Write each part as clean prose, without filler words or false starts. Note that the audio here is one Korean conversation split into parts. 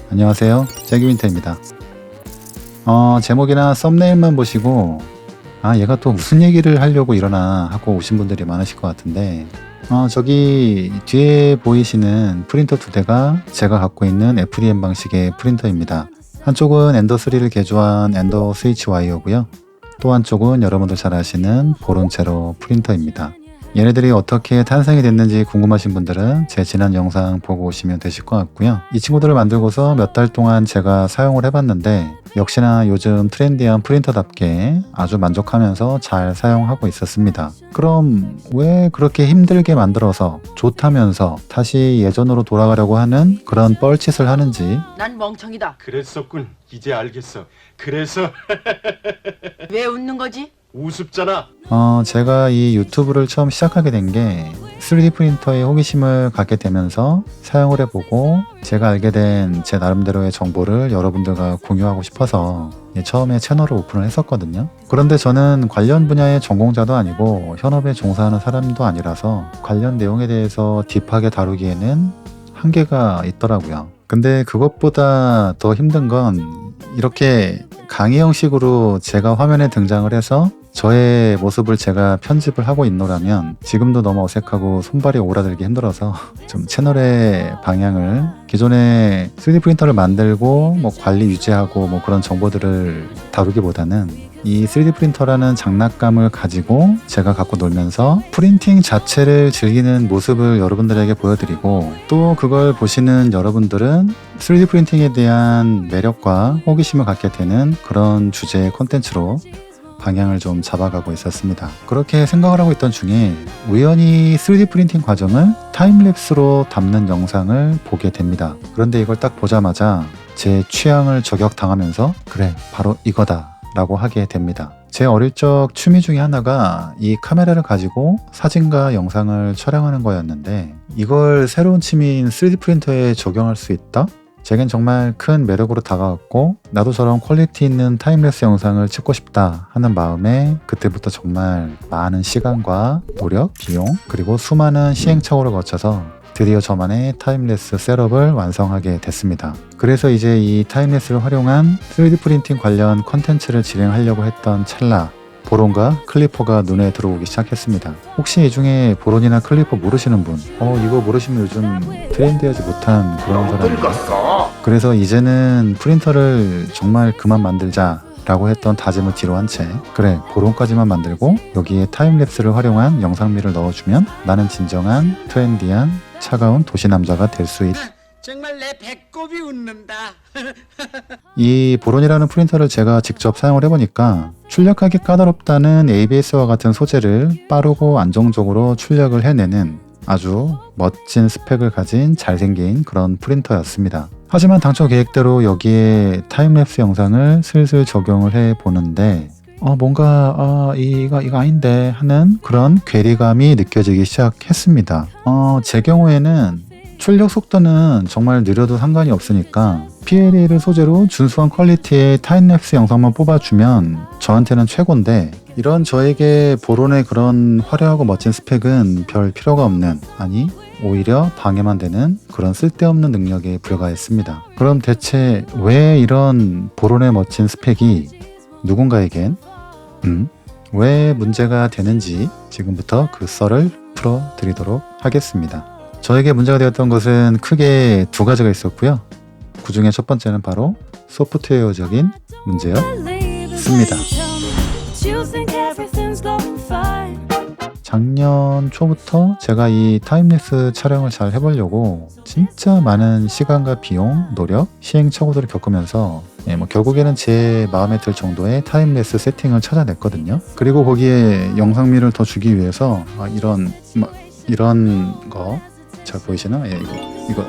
안녕하세요, 잭윈터입니다. 제목이나 썸네일만 보시고 얘가 또 무슨 얘기를 하려고 이러나 하고 오신 분들이 많으실 것 같은데, 저기 뒤에 보이시는 프린터 두 대가 제가 갖고 있는 FDM 방식의 프린터입니다. 한쪽은 엔더3를 개조한 엔더 스위치 와이어고요, 또 한쪽은 여러분들 잘 아시는 보론 제로 프린터입니다. 얘네들이 어떻게 탄생이 됐는지 궁금하신 분들은 제 지난 영상 보고 오시면 되실 것 같고요. 이 친구들을 만들고서 몇 달 동안 제가 사용을 해봤는데 역시나 요즘 트렌디한 프린터답게 아주 만족하면서 잘 사용하고 있었습니다. 그럼 왜 그렇게 힘들게 만들어서 좋다면서 다시 예전으로 돌아가려고 하는 그런 뻘짓을 하는지. 난 멍청이다. 그랬었군. 이제 알겠어. 그래서 왜 웃는 거지? 우습잖아. 제가 이 유튜브를 처음 시작하게 된 게 3D 프린터에 호기심을 갖게 되면서 사용을 해보고 제가 알게 된 제 나름대로의 정보를 여러분들과 공유하고 싶어서 처음에 채널을 오픈을 했었거든요. 그런데 저는 관련 분야의 전공자도 아니고 현업에 종사하는 사람도 아니라서 관련 내용에 대해서 딥하게 다루기에는 한계가 있더라고요. 근데 그것보다 더 힘든 건 이렇게 강의 형식으로 제가 화면에 등장을 해서 저의 모습을 제가 편집을 하고 있노라면 지금도 너무 어색하고 손발이 오라들기 힘들어서 좀 채널의 방향을 기존에 3D 프린터를 만들고 관리 유지하고 그런 정보들을 다루기보다는 이 3D 프린터라는 장난감을 가지고 제가 갖고 놀면서 프린팅 자체를 즐기는 모습을 여러분들에게 보여드리고, 또 그걸 보시는 여러분들은 3D 프린팅에 대한 매력과 호기심을 갖게 되는 그런 주제의 콘텐츠로 방향을 좀 잡아가고 있었습니다. 그렇게 생각을 하고 있던 중에 우연히 3D 프린팅 과정을 타임랩스로 담는 영상을 보게 됩니다. 그런데 이걸 딱 보자마자 제 취향을 저격당하면서 그래, 바로 이거다 라고 하게 됩니다. 제 어릴 적 취미 중에 하나가 이 카메라를 가지고 사진과 영상을 촬영하는 거였는데, 이걸 새로운 취미인 3D 프린터에 적용할 수 있다? 제겐 정말 큰 매력으로 다가왔고, 나도 저런 퀄리티 있는 타임랩스 영상을 찍고 싶다 하는 마음에 그때부터 정말 많은 시간과 노력, 비용, 그리고 수많은 시행착오를 거쳐서 드디어 저만의 타임랩스 셋업을 완성하게 됐습니다. 그래서 이제 이 타임랩스를 활용한 3D 프린팅 관련 컨텐츠를 진행하려고 했던 찰나 보론과 클리퍼가 눈에 들어오기 시작했습니다. 혹시 이 중에 보론이나 클리퍼 모르시는 분? 이거 모르시면 요즘 트렌디하지 못한 그런 사람이에요. 그래서 이제는 프린터를 정말 그만 만들자 라고 했던 다짐을 뒤로 한 채, 그래, 보론까지만 만들고 여기에 타임랩스를 활용한 영상미를 넣어주면 나는 진정한 트렌디한 차가운 도시남자가 될 수 있다. 정말 내 배꼽이 웃는다. 이 보론이라는 프린터를 제가 직접 사용을 해보니까 출력하기 까다롭다는 ABS와 같은 소재를 빠르고 안정적으로 출력을 해내는 아주 멋진 스펙을 가진 잘생긴 그런 프린터였습니다. 하지만 당초 계획대로 여기에 타임랩스 영상을 슬슬 적용을 해보는데 뭔가 이거 아닌데 하는 그런 괴리감이 느껴지기 시작했습니다. 제 경우에는 출력 속도는 정말 느려도 상관이 없으니까 PLA를 소재로 준수한 퀄리티의 타임랩스 영상만 뽑아주면 저한테는 최고인데, 이런 저에게 보론의 그런 화려하고 멋진 스펙은 별 필요가 없는, 아니 오히려 방해만 되는 그런 쓸데없는 능력에 불과했습니다. 그럼 대체 왜 이런 보론의 멋진 스펙이 누군가에겐 왜 문제가 되는지 지금부터 그 썰을 풀어드리도록 하겠습니다. 저에게 문제가 되었던 것은 크게 두 가지가 있었고요. 그 중에 첫 번째는 바로 소프트웨어적인 문제였습니다. 작년 초부터 제가 이 타임랩스 촬영을 잘 해보려고 진짜 많은 시간과 비용, 노력, 시행착오들을 겪으면서 결국에는 제 마음에 들 정도의 타임랩스 세팅을 찾아냈거든요. 그리고 거기에 영상미를 더 주기 위해서 이런 거 잘 보이시나? 이거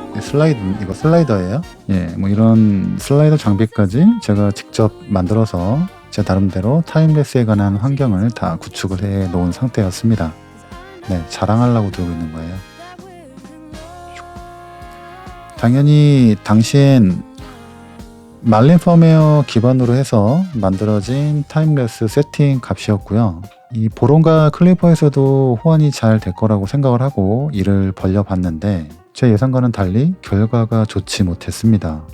슬라이더예요. 이런 슬라이더 장비까지 제가 직접 만들어서 제 나름대로 타임랩스에 관한 환경을 다 구축을 해 놓은 상태였습니다. 자랑하려고 들고 있는 거예요. 당연히 당시엔 말린 펌웨어 기반으로 해서 만들어진 타임랩스 세팅 값이었고요. 이 보론과 클리퍼에서도 호환이 잘 될 거라고 생각을 하고 일을 벌려봤는데 제 예상과는 달리 결과가 좋지 못했습니다.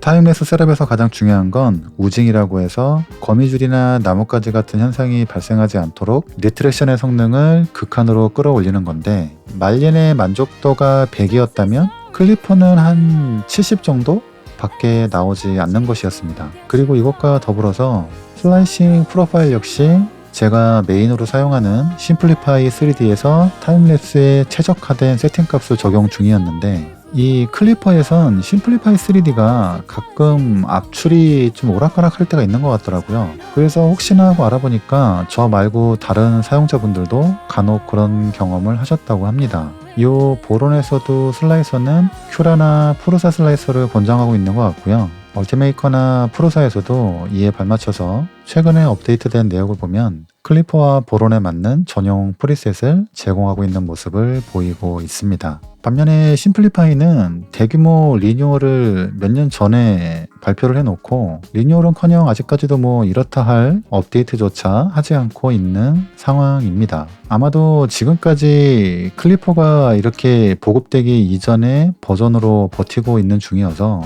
타임랩스 셋업에서 가장 중요한 건 우징이라고 해서 거미줄이나 나뭇가지 같은 현상이 발생하지 않도록 리트랙션의 성능을 극한으로 끌어올리는 건데, 말린의 만족도가 100이었다면 클리퍼는 한 70 정도 밖에 나오지 않는 것이었습니다. 그리고 이것과 더불어서 슬라이싱 프로파일 역시 제가 메인으로 사용하는 심플리파이 3D에서 타임랩스에 최적화된 세팅값을 적용 중이었는데, 이 클리퍼에선 심플리파이 3D가 가끔 압출이 좀 오락가락 할 때가 있는 것 같더라고요. 그래서 혹시나 하고 알아보니까 저 말고 다른 사용자분들도 간혹 그런 경험을 하셨다고 합니다. 이 보론에서도 슬라이서는 큐라나 프루사 슬라이서를 권장하고 있는 것 같고요. 얼티메이커나 프로사에서도 이에 발맞춰서 최근에 업데이트된 내역을 보면 클리퍼와 보론에 맞는 전용 프리셋을 제공하고 있는 모습을 보이고 있습니다. 반면에 심플리파이는 대규모 리뉴얼을 몇 년 전에 발표를 해놓고 리뉴얼은커녕 아직까지도 뭐 이렇다 할 업데이트조차 하지 않고 있는 상황입니다. 아마도 지금까지 클리퍼가 이렇게 보급되기 이전의 버전으로 버티고 있는 중이어서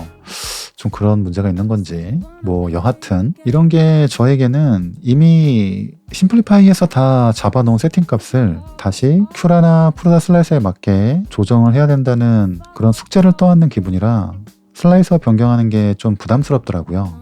좀 그런 문제가 있는 건지, 뭐 여하튼 이런 게 저에게는 이미 심플리파이에서 다 잡아놓은 세팅값을 다시 큐라나 프로사 슬라이서에 맞게 조정을 해야 된다는 그런 숙제를 떠안는 기분이라 슬라이서 변경하는 게 좀 부담스럽더라고요.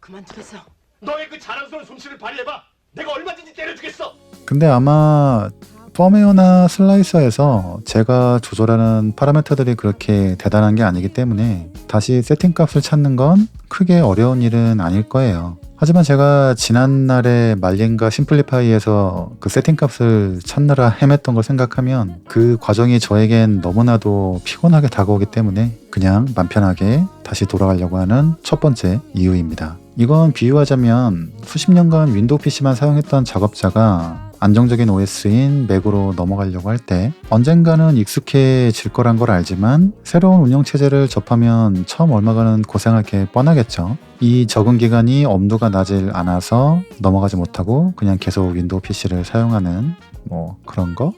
그만두겠어. 너의 그 자랑스러운 솜씨를 발휘해봐. 내가 얼마든지 때려주겠어. 근데 아마 펌웨어나 슬라이서에서 제가 조절하는 파라미터들이 그렇게 대단한 게 아니기 때문에 다시 세팅값을 찾는 건 크게 어려운 일은 아닐 거예요. 하지만 제가 지난날에 말린과 심플리파이에서 그 세팅값을 찾느라 헤맸던 걸 생각하면 그 과정이 저에겐 너무나도 피곤하게 다가오기 때문에 그냥 맘 편하게 다시 돌아가려고 하는 첫 번째 이유입니다. 이건 비유하자면 수십 년간 윈도우 PC만 사용했던 작업자가 안정적인 OS인 맥으로 넘어가려고 할 때 언젠가는 익숙해질 거란 걸 알지만 새로운 운영체제를 접하면 처음 얼마간은 고생할 게 뻔하겠죠. 이 적응 기간이 엄두가 나질 않아서 넘어가지 못하고 그냥 계속 윈도우 PC를 사용하는 뭐 그런 거?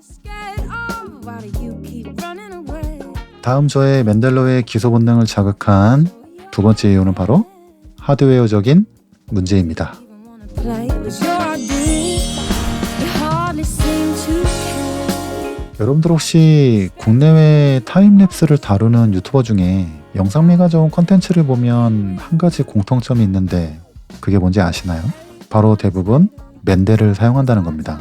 다음 저의 맨델로의 기소 본능을 자극한 두 번째 이유는 바로 하드웨어적인 문제입니다. 여러분들 혹시 국내외 타임랩스를 다루는 유튜버 중에 영상미가 좋은 컨텐츠를 보면 한 가지 공통점이 있는데 그게 뭔지 아시나요? 바로 대부분 맨델을 사용한다는 겁니다.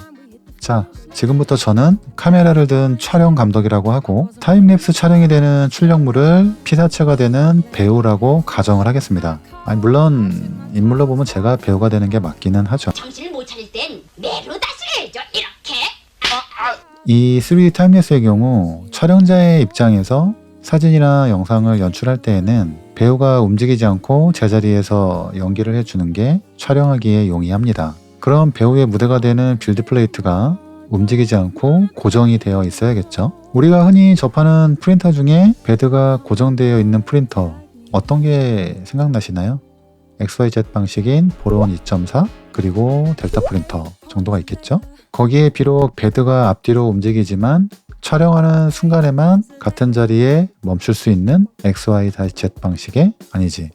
자, 지금부터 저는 카메라를 든 촬영 감독이라고 하고 타임랩스 촬영이 되는 출력물을 피사체가 되는 배우라고 가정을 하겠습니다. 물론 인물로 보면 제가 배우가 되는 게 맞기는 하죠. 정신을 못 차릴 땐 매로 다스려야죠. 이렇게. 이 3D 타임랩스의 경우 촬영자의 입장에서 사진이나 영상을 연출할 때에는 배우가 움직이지 않고 제자리에서 연기를 해주는 게 촬영하기에 용이합니다. 그럼 배우의 무대가 되는 빌드 플레이트가 움직이지 않고 고정이 되어 있어야겠죠. 우리가 흔히 접하는 프린터 중에 베드가 고정되어 있는 프린터 어떤 게 생각나시나요? XYZ 방식인 보론 2.4 그리고 델타 프린터 정도가 있겠죠. 거기에 비록 베드가 앞뒤로 움직이지만 촬영하는 순간에만 같은 자리에 멈출 수 있는 XYZ 방식의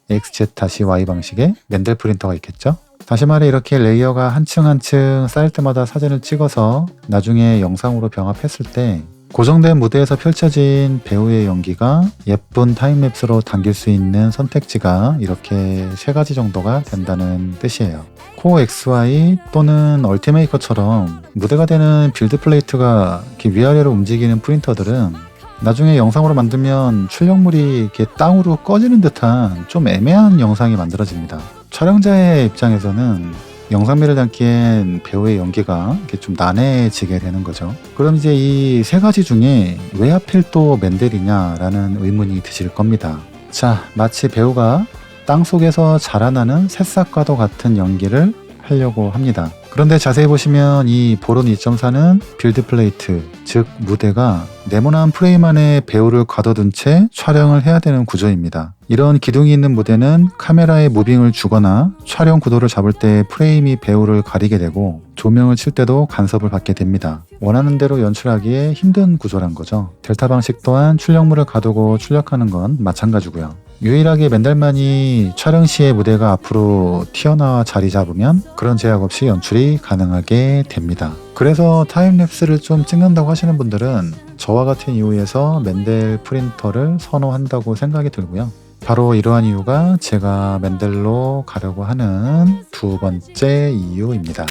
XZ-Y 방식의 맨델 프린터가 있겠죠. 다시 말해 이렇게 레이어가 한 층 한 층 쌓일 때마다 사진을 찍어서 나중에 영상으로 병합했을 때 고정된 무대에서 펼쳐진 배우의 연기가 예쁜 타임랩스로 담길 수 있는 선택지가 이렇게 세 가지 정도가 된다는 뜻이에요. 코어 XY 또는 얼티메이커처럼 무대가 되는 빌드 플레이트가 이렇게 위아래로 움직이는 프린터들은 나중에 영상으로 만들면 출력물이 이렇게 땅으로 꺼지는 듯한 좀 애매한 영상이 만들어집니다. 촬영자의 입장에서는 영상미를 담기엔 배우의 연기가 이렇게 좀 난해지게 되는 거죠. 그럼 이제 이 세 가지 중에 왜 하필 또 맨델이냐라는 의문이 드실 겁니다. 자, 마치 배우가 땅속에서 자라나는 새싹과도 같은 연기를 하려고 합니다. 그런데 자세히 보시면 이 보론 2.4는 빌드 플레이트, 즉 무대가 네모난 프레임 안에 배우를 가둬둔 채 촬영을 해야 되는 구조입니다. 이런 기둥이 있는 무대는 카메라에 무빙을 주거나 촬영 구도를 잡을 때 프레임이 배우를 가리게 되고 조명을 칠 때도 간섭을 받게 됩니다. 원하는 대로 연출하기에 힘든 구조란 거죠. 델타 방식 또한 출력물을 가두고 출력하는 건 마찬가지고요. 유일하게 맨델만이 촬영 시에 무대가 앞으로 튀어나와 자리 잡으면 그런 제약 없이 연출이 가능하게 됩니다. 그래서 타임랩스를 좀 찍는다고 하시는 분들은 저와 같은 이유에서 맨델 프린터를 선호한다고 생각이 들고요. 바로 이러한 이유가 제가 맨델로 가려고 하는 두 번째 이유입니다.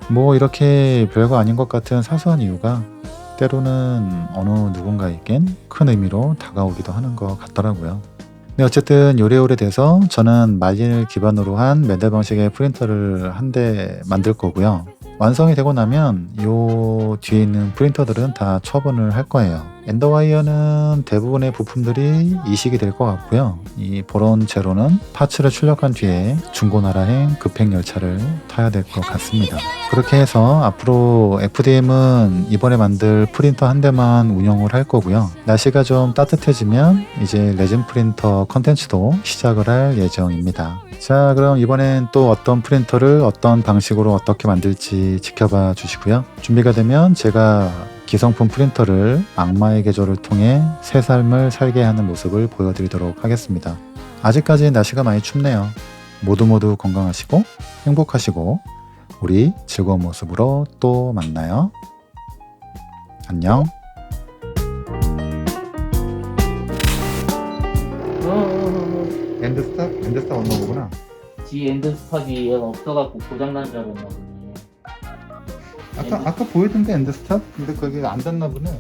뭐 이렇게 별거 아닌 것 같은 사소한 이유가 때로는 어느 누군가에겐 큰 의미로 다가오기도 하는 것 같더라고요. 네, 어쨌든 요래요래 돼서 저는 말린을 기반으로 한 맨델 방식의 프린터를 한 대 만들 거고요. 완성이 되고 나면 요 뒤에 있는 프린터들은 다 처분을 할 거예요. 엔더와이어는 대부분의 부품들이 이식이 될 것 같고요. 이 보론 제로는 파츠를 출력한 뒤에 중고나라행 급행열차를 타야 될 것 같습니다. 그렇게 해서 앞으로 FDM은 이번에 만들 프린터 한 대만 운영을 할 거고요. 날씨가 좀 따뜻해지면 이제 레진 프린터 컨텐츠도 시작을 할 예정입니다. 자, 그럼 이번엔 또 어떤 프린터를 어떤 방식으로 어떻게 만들지 지켜봐 주시고요. 준비가 되면 제가 기성품 프린터를 악마의 계절을 통해 새 삶을 살게 하는 모습을 보여드리도록 하겠습니다. 아직까지 날씨가 많이 춥네요. 모두 건강하시고 행복하시고 우리 즐거운 모습으로 또 만나요. 안녕. 엔드스탑? 엔드스탑 없나 보구나. 지 엔드스탑이 얘가 없어갖고 고장난 줄 알았나 보네. 아까 보이던데 엔드스탑? 근데 그게 안 닿나 보네.